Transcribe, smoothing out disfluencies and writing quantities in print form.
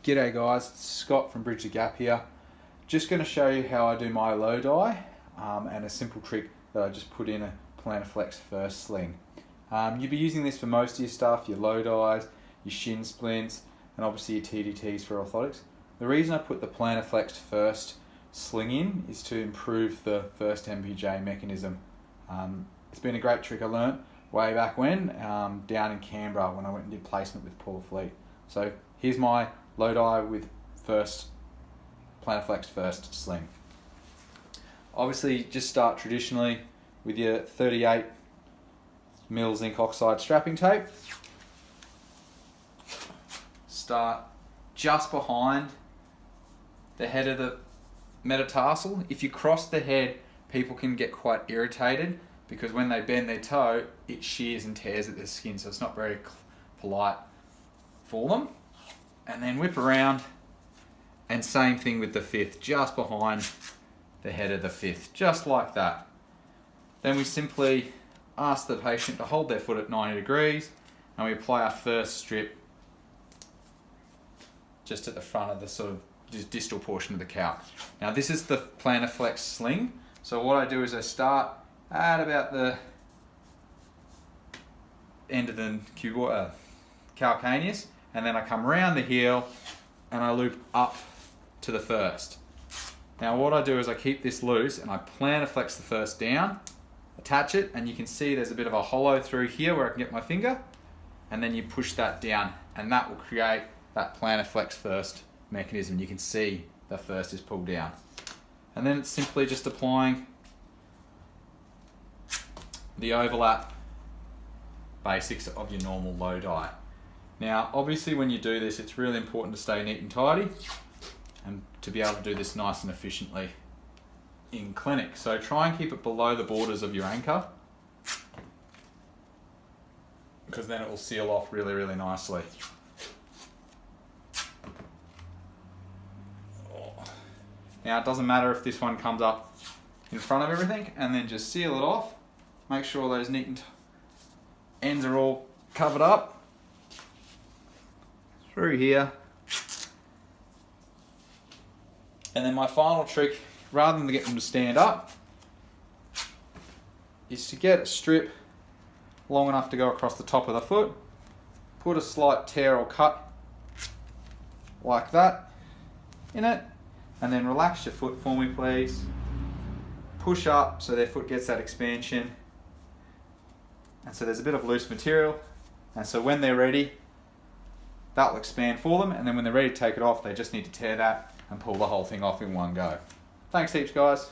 G'day guys, it's Scott from Bridge the Gap here. Just going to show you how I do my low die and a simple trick that I just put in a plantar flex first sling. You'll be using this for most of your stuff, your low dies, your shin splints, and obviously your TDTs for orthotics. The reason I put the plantar flex first sling in is to improve the first MPJ mechanism. It's been a great trick I learnt way back when, down in Canberra when I went and did placement with Paul Fleet. So here's my low die with first plantar flex first sling. Obviously just start traditionally with your 38 mil zinc oxide strapping tape. Start just behind the head of the metatarsal. If you cross the head, people can get quite irritated because when they bend their toe, it shears and tears at the skin, so it's not very polite for them. And then whip around, and same thing with the fifth, just behind the head of the fifth, just like that. Then we simply ask the patient to hold their foot at 90 degrees, and we apply our first strip just at the front of the sort of just distal portion of the calf. Now this is the plantar flex sling, so what I do is I start at about the end of the calcaneus, and then I come around the heel and I loop up to the first. Now what I do is I keep this loose and I plantar flex the first down, attach it, and you can see there's a bit of a hollow through here where I can get my finger, and then you push that down and that will create that plantar flex first mechanism. You can see the first is pulled down. And then it's simply just applying the overlap basics of your normal low die. Now obviously when you do this, it's really important to stay neat and tidy and to be able to do this nice and efficiently in clinic. So try and keep it below the borders of your anchor, because then it will seal off really, really nicely. Now it doesn't matter if this one comes up in front of everything, and then just seal it off. Make sure those neat and ends are all covered up through here. And then my final trick, rather than to get them to stand up, is to get a strip long enough to go across the top of the foot, put a slight tear or cut like that in it, and then relax your foot for me please. Push up so their foot gets that expansion, and so there's a bit of loose material, and so when they're ready, that will expand for them, and then when they're ready to take it off, they just need to tear that and pull the whole thing off in one go. Thanks heaps guys.